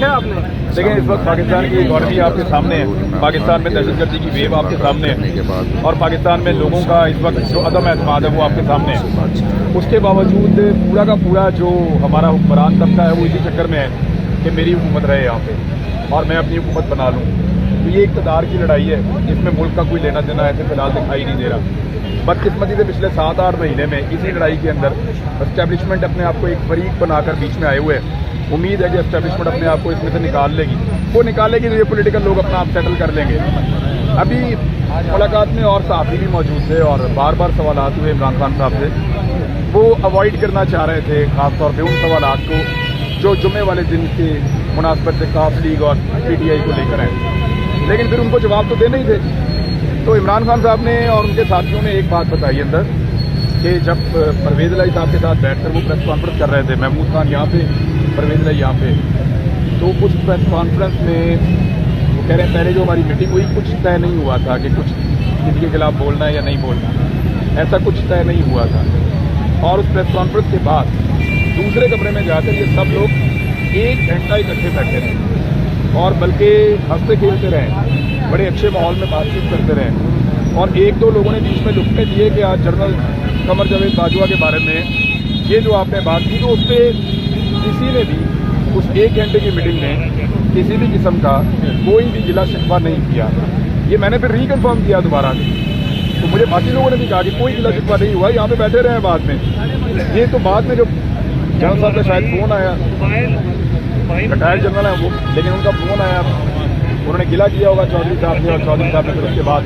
देखा है आपने? देखिए इस वक्त पाकिस्तान की इकॉनमी आपके सामने है, पाकिस्तान में दहशतगर्दी की वेव आपके सामने है और पाकिस्तान में लोगों का इस वक्त जो अदम एतमाद है वो आपके सामने है। उसके बावजूद पूरा का पूरा जो हमारा हुक्मरान तबका है वो इसी चक्कर में है कि मेरी हुकूमत रहे यहाँ पे और मैं अपनी हुकूमत बना लूँ। तो ये इक़्तिदार की लड़ाई है, इसमें मुल्क का कोई लेना देना ऐसे फिलहाल दिखाई नहीं दे रहा। बदकिस्मती से पिछले 7-8 महीने में इसी लड़ाई के अंदर एस्टेब्लिशमेंट अपने आप को एक फरीक बनाकर बीच में आए हुए हैं। उम्मीद है कि एस्टेब्लिशमेंट अपने आप को इसमें से निकाल लेगी, वो निकालेगी तो ये पॉलिटिकल लोग अपना आप सेटल कर लेंगे। अभी मुलाकात में और सहाफ़ी भी मौजूद थे और बार बार सवालात हुए इमरान खान साहब से, वो अवॉइड करना चाह रहे थे ख़ास तौर पे उन सवालात को जो जुम्मे वाले दिन के मुनासबत से काफ लीग और PTI को लेकर हैं, लेकिन फिर उनको जवाब तो देने ही थे। तो इमरान खान साहब ने और उनके साथियों ने एक बात बताई अंदर कि जब परवेज़ इलाही साहब के साथ बैठकर वो प्रेस कॉन्फ्रेंस कर रहे थे, महमूद खान यहाँ पे, परवेज़ इलाही यहाँ पे, तो उस प्रेस कॉन्फ्रेंस में वो कह रहे हैं पहले जो हमारी मीटिंग हुई कुछ तय नहीं हुआ था कि कुछ किसी के खिलाफ बोलना है या नहीं बोलना, ऐसा कुछ तय नहीं हुआ था। और उस प्रेस कॉन्फ्रेंस के बाद दूसरे कमरे में जाकर ये सब लोग 1 घंटा इकट्ठे बैठे रहे और बल्कि हंसते खेलते रहे, बड़े अच्छे माहौल में बातचीत करते रहे। और 1-2 लोगों ने बीच में नुक्ते दिए कि आज जनरल कमर जावेद बाजवा के बारे में ये जो आपने बात की, तो उस पर किसी ने भी उस 1 घंटे की मीटिंग में किसी भी किस्म का कोई भी गिला शिकवा नहीं किया। ये मैंने फिर रिकन्फर्म किया दोबारा से, तो मुझे बाकी लोगों ने भी कहा कि कोई गिला शिकवा नहीं हुआ, यहाँ पे बैठे रहे बाद में। ये तो बाद में जो जनरल साहब का शायद फ़ोन आया, रिटायर्ड जनरल है वो, लेकिन उनका फ़ोन आया, उन्होंने गिला किया होगा चौधरी साहब ने, और चौधरी साहब ने फिर उसके बाद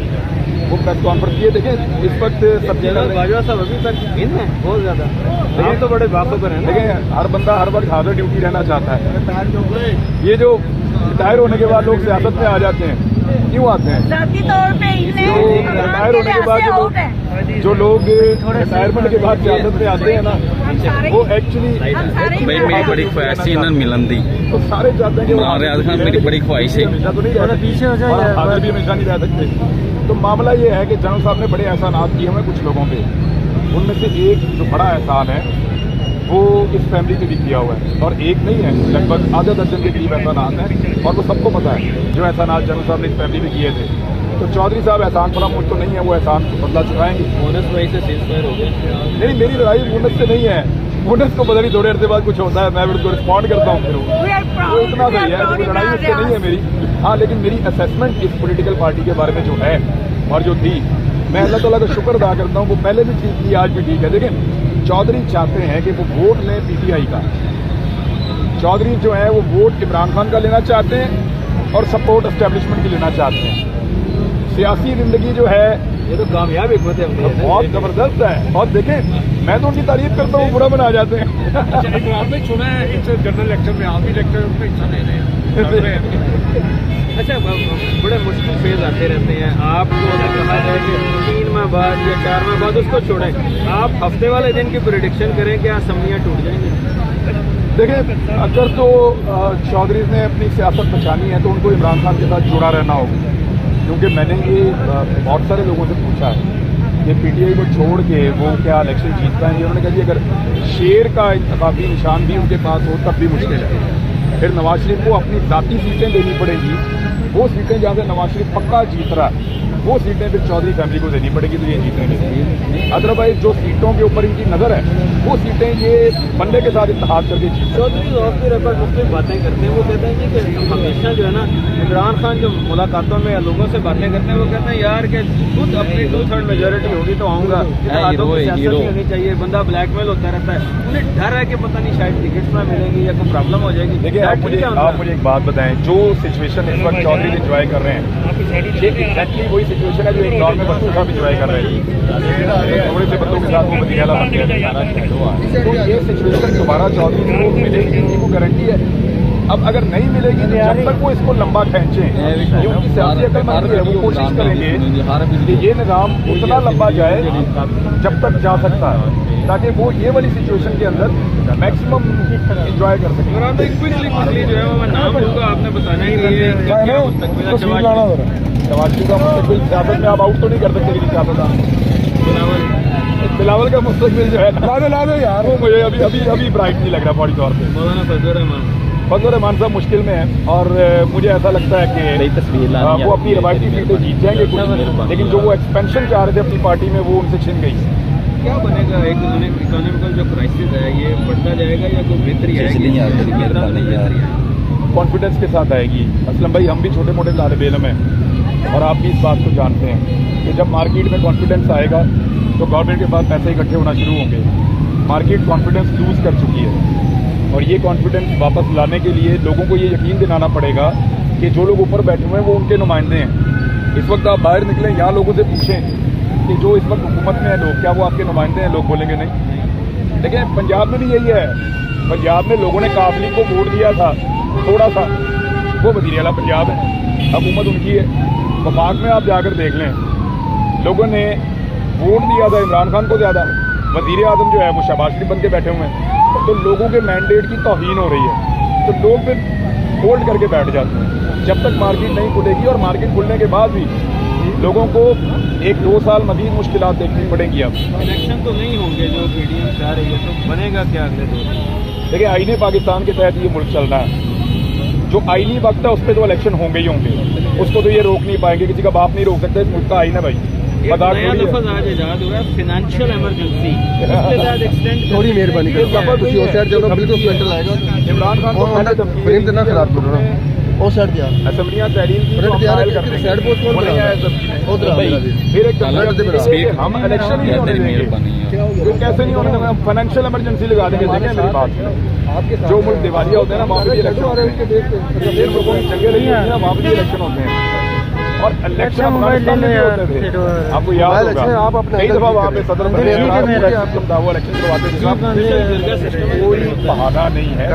वो प्रेस कॉन्फ्रेंस किए। देखें इस वक्त सब बाजवा साहब अभी तक इन है बहुत ज़्यादा, लेकिन तो बड़े बातों पर है ना। देखें हर बंदा हर वक्त हाजिर ड्यूटी रहना चाहता है। ये जो रिटायर होने के बाद लोग सियासत में आ जाते हैं, क्यों आते हैं? रिटायर होने के बाद जो लोग रिटायरमेंट के बाद सियासत में आते हैं ना, वो एक्चुअली भाई मेरी बड़ी ख्वाहिश थी इन्होंने मिलन दी, तो सारे चाहते हैं कि रियाज खान मेरी बड़ी ख्वाहिश है, हमेशा तो नहीं रह सकते, हाजिर भी हमेशा नहीं रह सकते। तो मामला ये है कि जनरल साहब ने बड़े एहसानात किए हुए कुछ लोगों पे, उनमें से एक जो बड़ा एहसान है वो इस फैमिली के भी किया हुआ है, और एक नहीं है, लगभग आधा दर्जन के करीब एहसानात हैं और वो सबको पता है जो एहसानात जनरल साहब ने इस फैमिली में किए थे। तो चौधरी साहब एहसान फरामोश तो नहीं है, वो एहसान बदला चुकाएंगे। बोनस वही से सीज़फायर हो गया। नहीं, मेरी लड़ाई बोनस से नहीं है, बोनस को बदली थोड़े देर बाद कुछ होता है, मैं उसको रिस्पॉन्ड करता हूँ, फिर वो इतना सही है, कोई लड़ाई उससे नहीं है मेरी। हाँ, लेकिन मेरी असेसमेंट इस पॉलिटिकल पार्टी के बारे में जो है और जो थी, मैं अल्लाह ताला का शुक्र अदा करता हूँ, वो पहले भी ठीक थी, आज भी ठीक है। लेकिन चौधरी चाहते हैं कि वो वोट लें PTI का, चौधरी जो है वो वोट इमरान खान का लेना चाहते हैं और सपोर्ट एस्टेब्लिशमेंट की लेना चाहते हैं। सियासी जिंदगी जो है ये तो कामयाब हिकमत है, बहुत ज़बरदस्त है। और देखें मैं तो उनकी तारीफ करता हूँ, बुरा बना जाते हैं। आपने सुना है इस जनरल इलेक्शन में, आप भी इलेक्शन में हिस्सा ले रहे हैं। अच्छा, बड़े मुश्किल फेज आते रहते हैं, आपको अगर कहा जाए कि 3 माह बाद या 4 माह बाद उसको छोड़ें, आप हफ्ते वाले दिन की प्रेडिक्शन करें कि असम्बलियाँ टूट जाएंगी? देखिए अगर तो चौधरी ने अपनी सियासत बचानी है तो उनको इमरान खान के साथ जुड़ा रहना होगा, क्योंकि मैंने ये बहुत सारे लोगों से पूछा है कि PTI को छोड़ के वो क्या इलेक्शन जीत पाएंगे। उन्होंने कहा कि अगर शेर का इंतखाबी निशान भी उनके पास हो तब भी मुश्किल है। फिर नवाज शरीफ को अपनी ज़ाती सीटें देनी पड़ेगी, वो सीटें जहाँ से नवाज शरीफ पक्का जीत रहा है वो सीटें फिर चौधरी फैमिली को देनी पड़ेगी, तो ये जीतेंगे। अदरवाइज जो सीटों के ऊपर इनकी नज़र है वो सीटें ये बंदे के साथ इत्तेहाद करके जीत। चौधरी ऑफ द रिकॉर्ड मुख्तलिफ बातें करते हैं, वो कहते हैं कि हमेशा जो है ना इमरान खान जो मुलाकातों में या लोगों से बातें करते हैं, वो कहते हैं यार कि खुद अपनी 2/3 मेजोरिटी होगी तो आऊँगा, सियासत नहीं होनी चाहिए, बंदा ब्लैकमेल होता रहता है, उन्हें डर है कि पता नहीं शायद टिकट्स ना मिलेंगी या कोई प्रॉब्लम हो जाएगी। देखिए आप मुझे एक बात बताएं, जो सिचुएशन इस वक्त चौधरी इंजॉय कर रहे हैं ये एग्जैक्टली वही सिचुएशन है जो एक दौर में बच्चों साहब इंजॉय कर रहे हैं, थोड़े से बच्चों के साथ वो बदीला बन गया। तो ये सिचुएशन दोबारा चौधरी को मिलेगी, किसी को गारंटी है? अब अगर नहीं मिलेगी तो जब तक वो इसको लंबा खींचे, ये उनकी सियासी अक्लमंदी है, वो कोशिश करेंगे कि ये निज़ाम उतना लंबा जाए जब तक जा सकता है, ताकि वो ये वाली सिचुएशन के अंदर मैक्सिमम इंजॉय कर सकें। जो है वो नाम होगा आपने बताना ही नहीं है, नवाज़ का मुस्तकबिल सियासत में आप आउट तो नहीं कर सकते किसी सियासतदान। बिलावल का मुस्तकबिल जो है ला दो यार, वो मुझे अभी ब्राइट नहीं लग रहा बॉडी तौर पर। मौलाना फजल रहमान फजल रहमान साहब मुश्किल में है और मुझे ऐसा लगता है कि तस्वीर वो अपनी रवायती सीटें जीत जाएंगे कुछ, लेकिन जो वो एक्सपेंशन चाह रहे थे अपनी पार्टी में वो उनसे छिन गई। क्या बनेगा इकोनॉमिकल जो क्राइसिस है ये बढ़ता जाएगा या कोई बेहतरी आएगी? कॉन्फिडेंस के साथ आएगी। असलम भाई, हम भी छोटे मोटे तालिब इल्म हैं और आप भी इस बात को जानते हैं कि जब मार्केट में कॉन्फिडेंस आएगा तो गवर्नमेंट के पास पैसे इकट्ठे होना शुरू होंगे। मार्केट कॉन्फिडेंस लूज़ कर चुकी है और ये कॉन्फिडेंस वापस लाने के लिए लोगों को ये यकीन दिलाना पड़ेगा कि जो लोग ऊपर बैठे हुए हैं वो उनके नुमाइंदे हैं। इस वक्त आप बाहर निकलें, यहाँ लोगों से पूछें कि जो इस वक्त हुकूमत में है लोग, क्या वो आपके नुमाइंदे हैं? लोग बोलेंगे नहीं। लेकिन पंजाब में भी यही है। पंजाब में लोगों ने काफ लीग को वोट दिया था थोड़ा सा, वो वज़ीर आला पंजाब है, हुकूमत उनकी है। वफाक में आप जाकर देख लें, लोगों ने वोट दिया था इमरान खान को ज़्यादा, वज़ीर आज़म जो है वो शहबाज शरीफ बन के बैठे हुए हैं। तो लोगों के मैंडेट की तौहीन हो रही है तो लोग फिर होल्ड करके बैठ जाते हैं जब तक मार्केट नहीं खुलेगी। और मार्केट खुलने के बाद भी लोगों को 1-2 साल मज़ीद मुश्किलात देखनी पड़ेंगी। अब इलेक्शन तो नहीं होंगे जो पीडीएम चाह रही है, तो बनेगा क्या अगले 2 साल? देखिए, आईने पाकिस्तान के तहत ये मुल्क चल रहा है। जो आईनी वक्त है उस पर तो इलेक्शन होंगे ही होंगे, उसको तो ये रोक नहीं पाएंगे, किसी का बाप नहीं रोक सकते। इस मुल्क का आईन है भाई। नया लफ्ज़ आज इजाद हुआ है, फाइनेंशियल इमरजेंसी। इसके तहत एक्सटेंड थोड़ी मेहरबानी क्या है? बिल्कुल फ्रंट लाएगा। इमरान खान को पहले धमकी फ्रेम तो ना खराब कर रहा हूं। ओ साइड दिया असेंबलियां तहरीर की तो हम फाइल कर देंगे। साइड पोस्ट वो नहीं आया फिर एक हम इलेक्शन ही नहीं होने देंगे। तो कैसे नहीं होने देंगे? हम फाइनेंशियल इमरजेंसी लगा देंगे। देखें मेरी बात, जो मुल्क दिवालिया होते हैं ना वहाँ पे इलेक्शन होते हैं। जिन मुल्कों की जंगे लगी होती हैं वहाँ पे इलेक्शन होते हैं। और इलेक्शन अफगानिस्तान में होते थे, आपको याद होगा। कई दफा वहाँ पे सदर बने सिस्टम था, वो इलेक्शन करवाते थे। कोई बहाना नहीं है।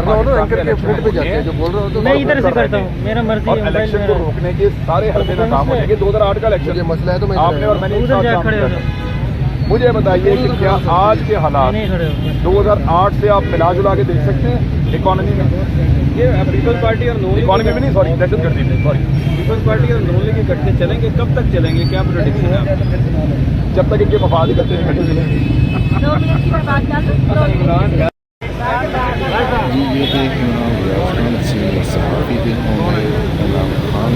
मैं इधर से करता हूँ, मेरा मर्जी और है। इलेक्शन को रोकने के सारे हल्के नाकाम हो जाएंगे। 2008 का इलेक्शन मसला है तो मैं आपने और मैंने एक उधर साथ जा काम खड़े हो किया जाओ। था। मुझे बताइए कि क्या आज के हालात नहीं खड़े हो। 2008 से आप मिला जुला के देख सकते हैं इकोनॉमी में? ये पीपल्स पार्टी और नून लीग इकोनॉमी में नहीं, सॉरी, दहशतगर्दी में, सॉरी। पीपल्स पार्टी और नून लीग इकट्ठे चलेंगे, कब तक चलेंगे? क्या प्रेडिक्शन है आपका? जब तक इनके मफाद इकट्ठे नहीं करते चलेंगे। इमरान ये देख सहाफ़ी दिन होंगे इमरान खान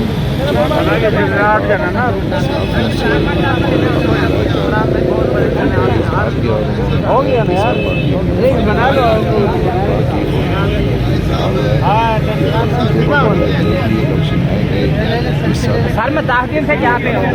हो गया ना यार, एक बना लो। सर मैं 10 दिन से क्या पे हूँ।